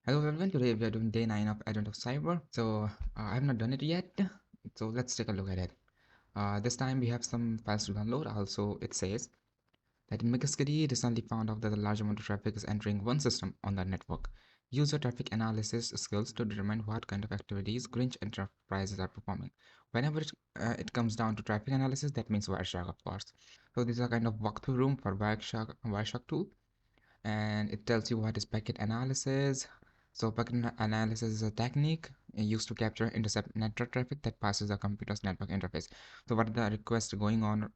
Hello everyone, today we are doing day 9 of Advent of Cyber. I have not done it yet, so let's take a look at it. This time we have some files to download. Also, it says that in McGiskity recently found out that a large amount of traffic is entering one system on the network. Use your traffic analysis skills to determine what kind of activities Grinch enterprises are performing. Whenever it comes down to traffic analysis, that means Wireshark, of course. So this is a kind of walkthrough room for Wireshark tool, and it tells you what is packet analysis. So packet analysis is a technique used to capture intercept network traffic that passes the computer's network interface. So what are the requests going on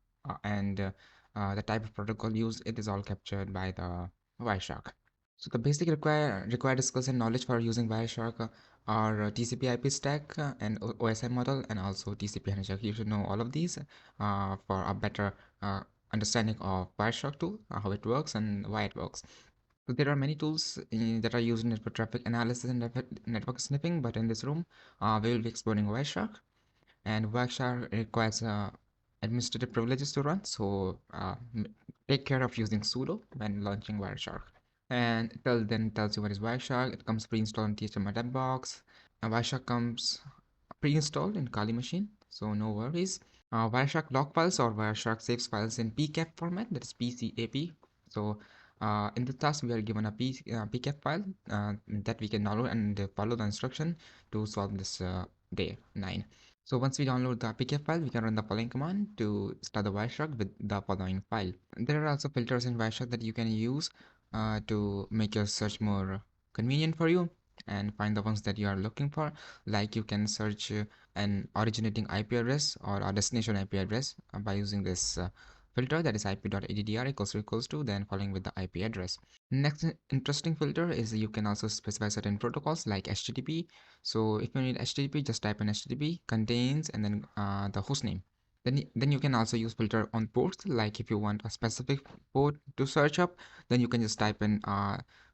and the type of protocol used, it is all captured by the Wireshark. So the basic required skills and knowledge for using Wireshark are TCP/IP stack and OSI model, and also TCP hijack. You should know all of these for a better understanding of Wireshark tool, how it works and why it works. So there are many tools that are used in network traffic analysis and network sniffing, but in this room, we will be exploring Wireshark. And Wireshark requires administrative privileges to run, so take care of using sudo when launching Wireshark. And then tells you what is Wireshark. It comes pre-installed on THM dev box. And Wireshark comes pre-installed in Kali machine, so no worries. Wireshark log files or Wireshark saves files in PCAP format, that is PCAP. So in the task, we are given a PCAP file that we can download and follow the instruction to solve this day 9. So once we download the PCAP file, we can run the following command to start the Wireshark with the following file. There are also filters in Wireshark that you can use to make your search more convenient for you and find the ones that you are looking for. Like you can search an originating IP address or a destination IP address by using this filter, that is ip.addr equals to then following with the IP address. Next interesting filter is you can also specify certain protocols like HTTP. So if you need HTTP, just type in HTTP contains and then the host name. Then you can also use filter on ports. Like if you want a specific port to search up, then you can just type in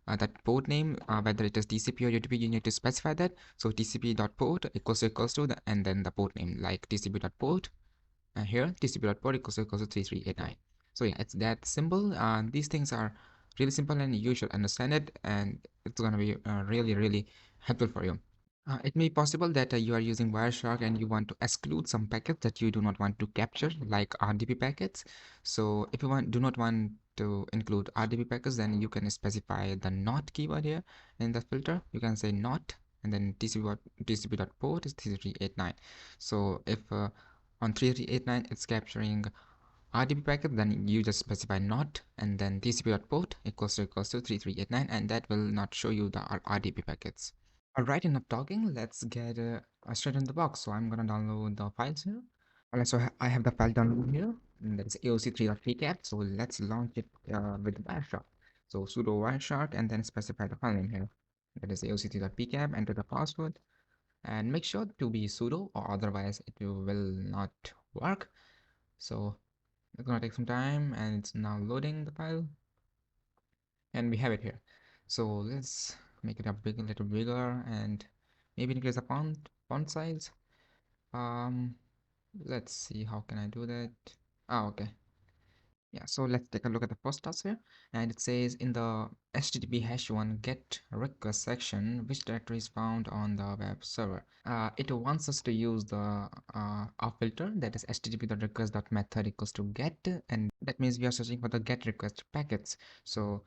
that port name, whether it is TCP or UDP, you need to specify that. So TCP.port equals to and then the port name, like TCP.port. Here TCP.port equals to 3389. So yeah, it's that simple. These things are really simple and you should understand it, and it's gonna be really helpful for you. It may be possible that you are using Wireshark and you want to exclude some packets that you do not want to capture, like RDP packets. So if you do not want to include RDP packets, then you can specify the not keyword here in the filter. You can say not, and then TCP.port is 3389. So if on 3389 it's capturing RDP packet, then you just specify not, and then TCP.port equals to 3389, and that will not show you the RDP packets. Alright, enough talking. Let's get straight in the box. So I'm gonna download the files here. Alright, so I have the file downloaded here. And that is aoc3.pcat. So let's launch it with Wireshark. So sudo Wireshark and then specify the file name here. That is aoc3.pcat. Enter the password and make sure to be sudo, or otherwise it will not work. So it's gonna take some time, and it's now loading the file, and we have it here. So let's make it a little bigger and maybe increase the font size. um let's see, how can I do that? Okay, yeah, so let's take a look at the first task here, and it says in the http #1 get request section which directory is found on the web server. It wants us to use the our filter, that is http.request.method equals to get, and that means we are searching for the get request packets. So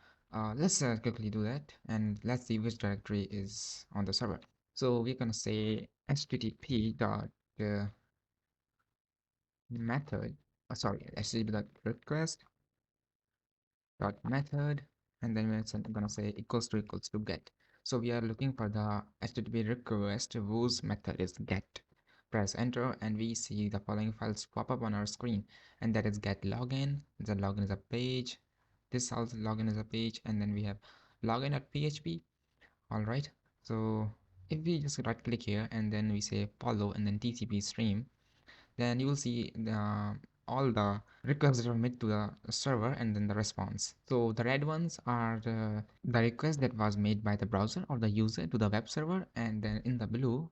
let's quickly do that, and let's see which directory is on the server. So we're gonna say http dot method, sorry, http dot request dot method, and then we're gonna say equals to get. So we are looking for the http request whose method is get. Press enter and we see the following files pop up on our screen, and that is get login. The login is a page. This also login is a page, and then we have login.php. All right, so if we just right click here and then we say follow and then tcp stream, then you will see all the requests that are made to the server and then the response. So the red ones are the request that was made by the browser or the user to the web server, and then in the blue,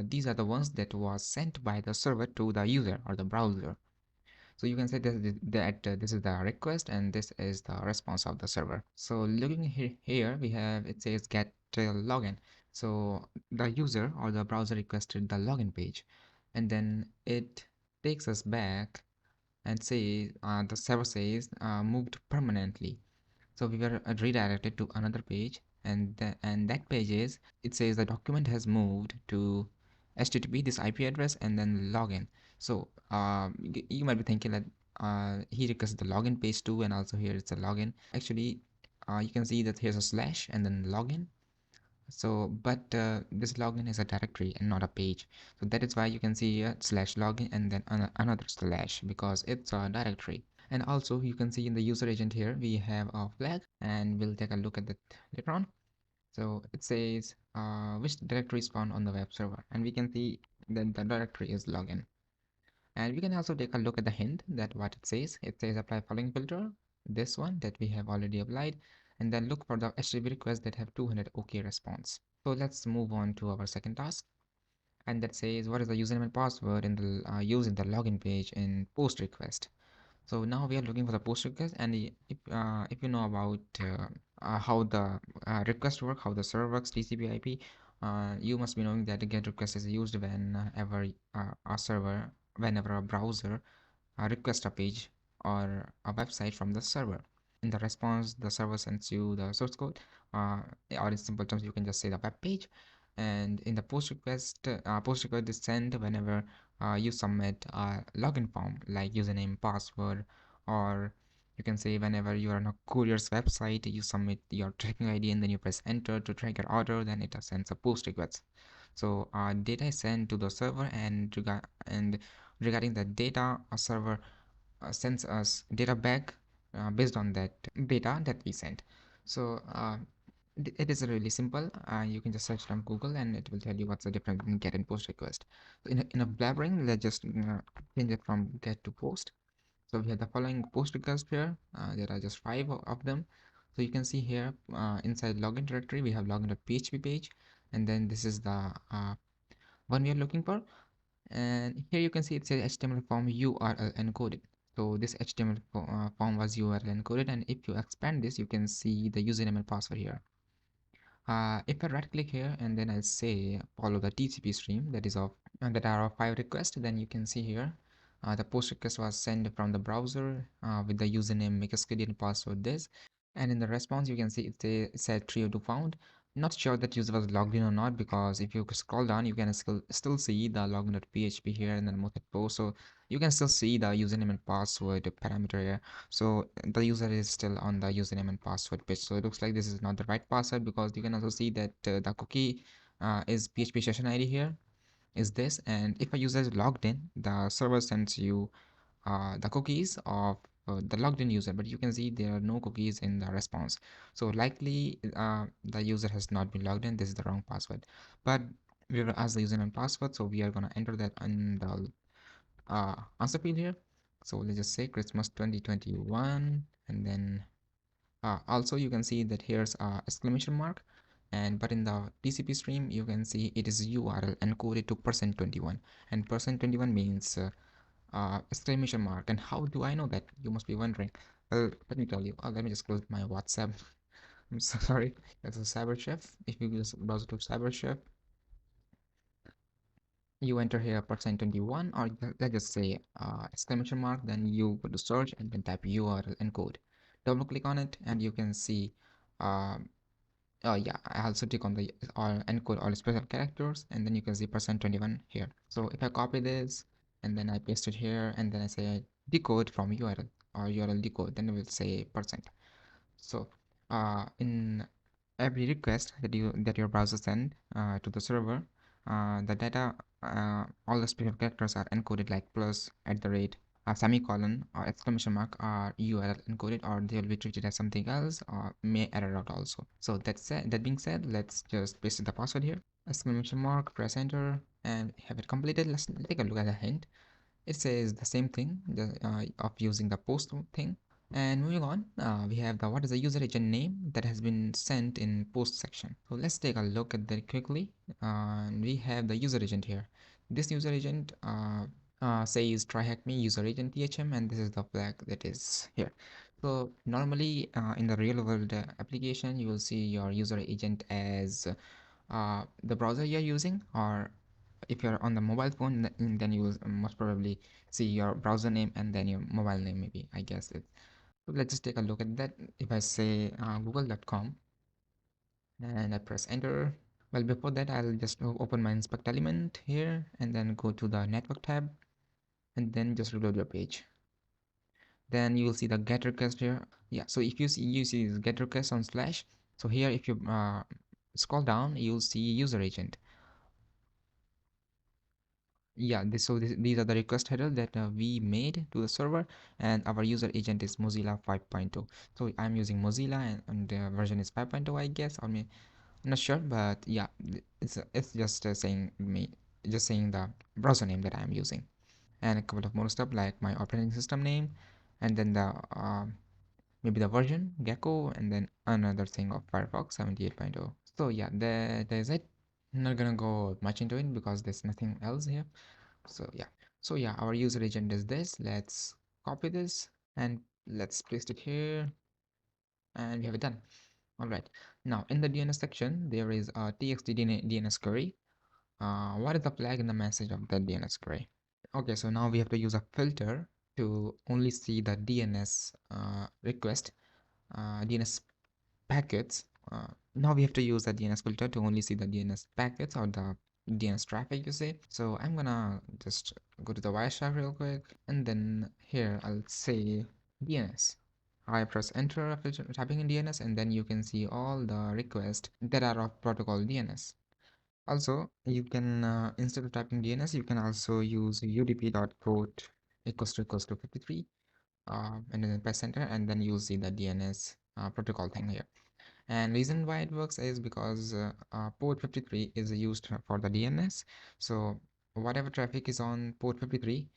these are the ones that was sent by the server to the user or the browser. So you can say that this is the request and this is the response of the server. So looking here we have, it says get login. So the user or the browser requested the login page, and then it takes us back and say the server says moved permanently. So we were redirected to another page, and that page is, it says the document has moved to HTTP, this IP address, and then login. So you might be thinking that he requested the login page too, and also here it's a login. Actually, you can see that here's a slash and then login. So but this login is a directory and not a page, so that is why you can see here slash login and then another slash, because it's a directory. And also you can see in the user agent here we have a flag, and we'll take a look at that later on. So it says which directory is found on the web server, and we can see that the directory is login. And we can also take a look at the hint, that what it says. It says apply following filter, this one that we have already applied, and then look for the HTTP requests that have 200 OK response. So let's move on to our second task, and that says what is the username and password in the using the login page in post request. So now we are looking for the post request, and if you know about how the request work, how the server works, TCP IP, you must be knowing that the GET request is used whenever whenever a browser request a page or a website from the server. In the response, the server sends you the source code, uh, or in simple terms, you can just say the web page. And in the post request is sent whenever you submit a login form like username, password, or you can say whenever you are on a courier's website, you submit your tracking ID and then you press enter to track your order, then it sends a post request. So data is sent to the server, and regarding the data, a server sends us data back based on that data that we sent. So it is really simple. You can just search from Google and it will tell you what's the difference between get and post request. So in a blabbering, let's just change it from get to post. So we have the following post request here. There are just 5 of them. So you can see here inside login directory we have login.php page, and then this is the one we are looking for. And here you can see it says HTML form URL encoded. So this HTML form was URL encoded, and if you expand this, you can see the username and password here. If I right click here and then I say follow the TCP stream that is of that are of 5 requests, then you can see here the post request was sent from the browser with the username make a schedule password this, and in the response you can see it said trio to found. Not sure that user was logged in or not, because if you scroll down you can still see the login.php here and then method post, so you can still see the username and password parameter here. So the user is still on the username and password page, so it looks like this is not the right password, because you can also see that the cookie is php session id here is this, and if a user is logged in, the server sends you the cookies of the logged in user, but you can see there are no cookies in the response. So likely the user has not been logged in, this is the wrong password. But we were asked the username and password, so we are going to enter that in the answer field here. So let's just say Christmas 2021, and then also you can see that here's a exclamation mark, and but in the TCP stream you can see it is URL encoded to %21, and %21 means exclamation mark. And how do I know that, you must be wondering. Well, let me tell you. Let me just close my WhatsApp. I'm so sorry. That's a CyberChef. If you just browse to CyberChef, you enter here %21, or let's just say exclamation mark, then you go to search and then type URL encode. Double click on it and you can see um, yeah, I also click on the encode all special characters, and then you can see %21 here. So if I copy this and then I paste it here and then I say decode from URL or URL decode, then it will say percent. So in every request that your browser send to the server, the data, all the special characters are encoded like plus, at the rate, a semicolon, or exclamation mark are URL encoded, or they will be treated as something else or may error out also. So that being said, let's just paste the password here, exclamation mark, press enter, and have it completed. Let's take a look at the hint. It says the same thing of using the post thing. And moving on, we have the what is the user agent name that has been sent in post section. So let's take a look at that quickly. And we have the user agent here. This user agent says TryHackMe user agent THM, and this is the flag that is here. So normally in the real world application, you will see your user agent as the browser you're using, or if you're on the mobile phone, then you will most probably see your browser name and then your mobile name, maybe, I guess it. So let's just take a look at that. If I say google.com and I press enter, well, before that, I'll just open my inspect element here and then go to the network tab and then just reload your page. Then you will see the get request here. Yeah, so if you see get request on slash, so here if you scroll down, you'll see user agent. Yeah, these are the request header that we made to the server, and our user agent is Mozilla 5.0. So I'm using Mozilla, and the version is 5.0, I guess. I mean, I'm not sure, but yeah, it's just saying the browser name that I'm using, and a couple of more stuff like my operating system name, and then the maybe the version Gecko, and then another thing of Firefox 78.0. So yeah, that is it. I'm not gonna go much into it because there's nothing else here. So yeah, our user agent is this. Let's copy this and let's paste it here, and we have it done. All right. Now in the DNS section, there is a txt DNS query. What is the flag in the message of the DNS query? Okay, so now we have to use a filter to only see the DNS request, DNS packets. Now we have to use the DNS filter to only see the DNS packets or the DNS traffic, you say. So I'm gonna just go to the Wireshark real quick, and then here I'll say DNS. I press enter after typing in DNS, and then you can see all the requests that are of protocol DNS. Also, you can instead of typing DNS, you can also use udp.port equals to 53, and then press enter, and then you'll see the DNS protocol thing here. And reason why it works is because port 53 is used for the DNS. So whatever traffic is on port 53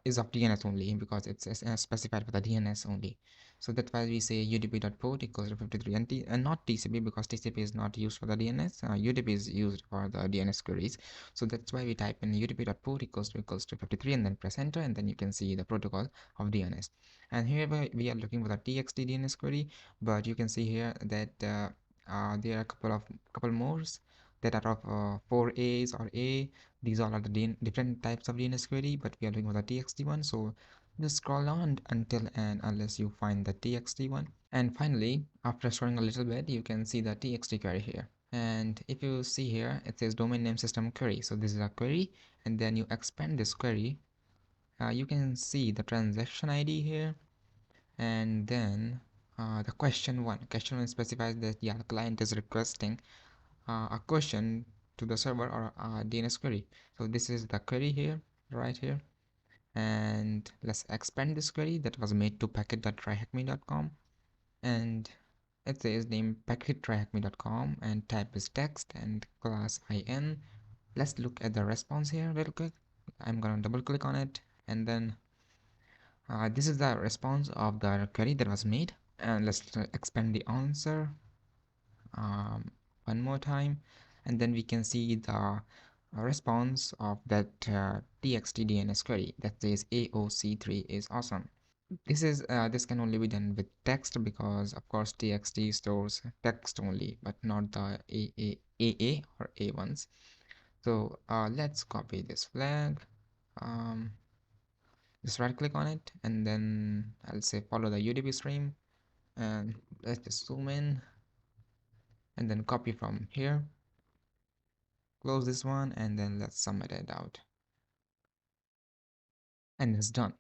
is of DNS only, because it's specified for the DNS only. So that's why we say udp.port equals to 53, and not TCP, because TCP is not used for the DNS. UDP is used for the DNS queries. So that's why we type in udp.port equals to 53 and then press enter, and then you can see the protocol of DNS. And here we are looking for the txt DNS query, but you can see here that there are a couple more that are of 4As or A. These all are the different types of DNS query, but we are looking for the txt one. So just scroll down until and unless you find the txt one. And finally, after scrolling a little bit, you can see the txt query here. And if you see here, it says domain name system query. So this is a query, and then you expand this query. You can see the transaction ID here, and then the question one specifies that, yeah, the client is requesting a question to the server or a DNS query. So this is the query here, right here, and let's expand this query that was made to packet.tryhackme.com, and it says name packet.tryhackme.com and type is text and class in. Let's look at the response here real quick. I'm gonna double click on it, and then this is the response of the query that was made. And let's expand the answer um, one more time, and then we can see the response of that txt DNS query that says AOC3 is awesome. This can only be done with text, because of course txt stores text only, but not the AA or A ones. So let's copy this flag. Um, just right click on it, and then I'll say follow the UDP stream, and let's just zoom in and then copy from here, close this one, and then let's submit it out, and it's done.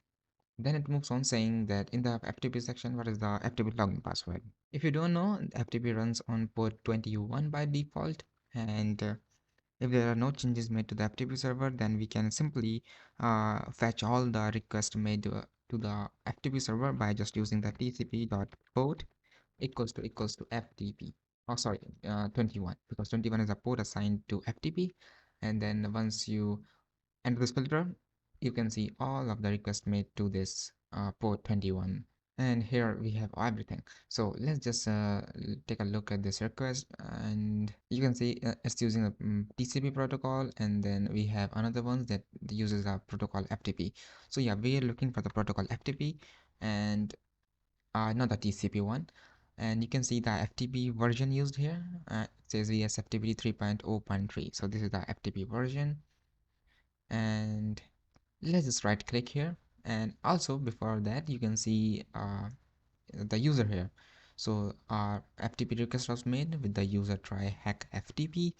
Then it moves on saying that in the FTP section, what is the FTP login password? If you don't know, FTP runs on port 21 by default, and if there are no changes made to the FTP server, then we can simply fetch all the requests made to the FTP server by just using the tcp.port equals to FTP. Oh, sorry, 21, because 21 is a port assigned to FTP. And then once you enter this filter, you can see all of the requests made to this port 21, and here we have everything. So let's just take a look at this request, and you can see it's using a TCP protocol, and then we have another one that uses a protocol FTP. So yeah, we are looking for the protocol FTP, and not the TCP one. And you can see the FTP version used here. It says ESFTP 3.0.3. So this is the FTP version, and let's just right click here. And also before that, you can see the user here. So our FTP request was made with the user try hack FTP,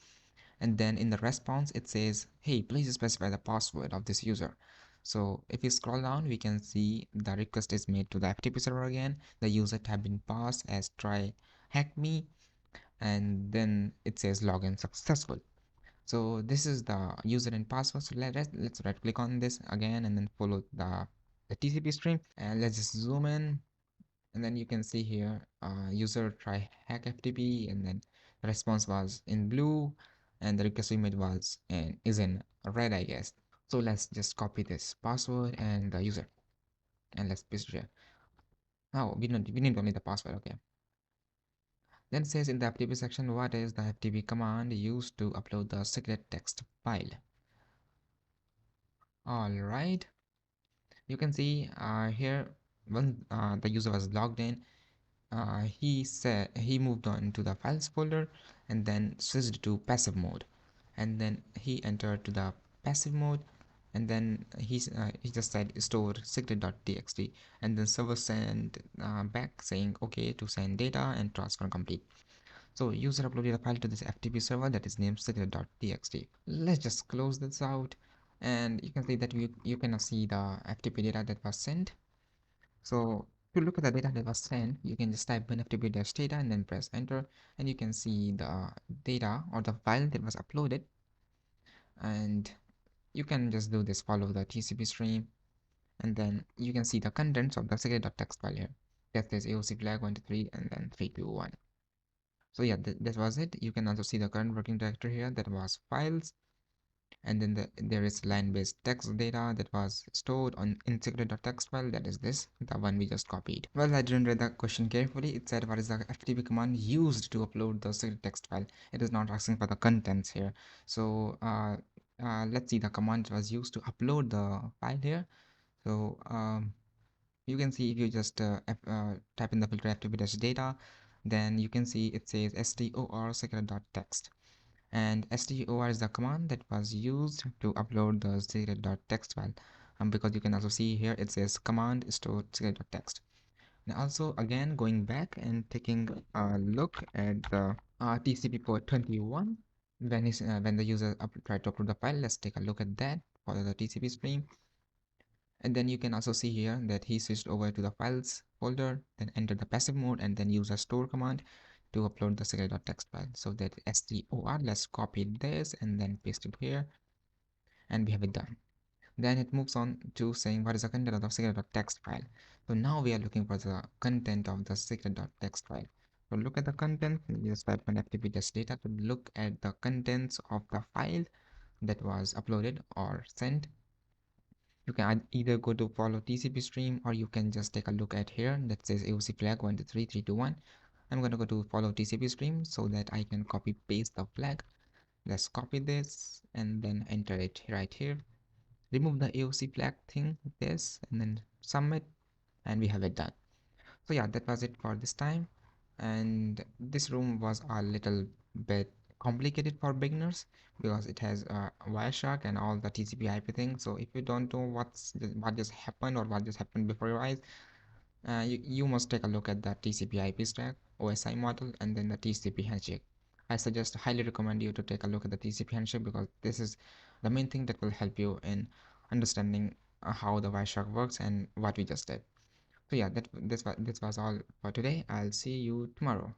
and then in the response it says, hey, please specify the password of this user. So if you scroll down, we can see the request is made to the FTP server again. The user tab been passed as TryHackMe, and then it says login successful. So this is the user and password. So let's right click on this again and then follow the TCP stream, and let's just zoom in, and then you can see here user try hack FTP, and then the response was in blue, and the request we made was in is in red, I guess. So let's just copy this password and the user, and let's paste it here. Oh, we need only the password. Okay. Then it says in the FTP section, what is the FTP command used to upload the secret text file? All right, you can see here when the user was logged in, he said he moved on to the files folder and then switched to passive mode, and then he entered to the passive mode, and then he just said store secret.txt, and then server sent back saying okay to send data and transfer complete. So user uploaded a file to this FTP server that is named secret.txt. Let's just close this out, and you can see that you can see the FTP data that was sent. So to look at the data that was sent, you can just type in ftp-data and then press enter, and you can see the data or the file that was uploaded. And you can just do this, follow the TCP stream, and then you can see the contents of the secret.txt file here. That is AOC flag 123 and then 321. So yeah, that was it. You can also see the current working directory here, that was files, and then there is line-based text data that was stored on in secret.txt file, that is this, the one we just copied. Well, I didn't read the question carefully. It said what is the FTP command used to upload the secret text file. It is not asking for the contents here. So let's see the command that was used to upload the file here. So you can see if you just type in the filter FTP-data, then you can see it says stor secret.txt, and stor is the command that was used to upload the secret.txt file, because you can also see here it says command store secret.txt. Now also again going back and taking a look at the TCP port 21, when the user tried to upload the file, let's take a look at that. Follow the TCP stream, and then you can also see here that he switched over to the files folder, then enter the passive mode, and then use a store command to upload the secret.txt file. So that stor, let's copy this and then paste it here, and we have it done. Then it moves on to saying what is the content of the secret.txt file. So now we are looking for the content of the secret.txt file. So look at the content, just type in ftp data to look at the contents of the file that was uploaded or sent. You can either go to follow TCP stream, or you can just take a look at here that says AOC flag 123321. I'm going to go to follow TCP stream so that I can copy paste the flag. Let's copy this and then enter it right here. Remove the AOC flag thing, this, and then submit, and we have it done. So yeah, that was it for this time, and this room was a little bit complicated for beginners because it has Wireshark and all the TCP IP things. So if you don't know what just happened or what just happened before your eyes, you must take a look at the TCP IP stack, OSI model, and then the TCP handshake. I suggest, highly recommend you to take a look at the TCP handshake, because this is the main thing that will help you in understanding how the Wireshark works and what we just did. So yeah, this was all for today. I'll see you tomorrow.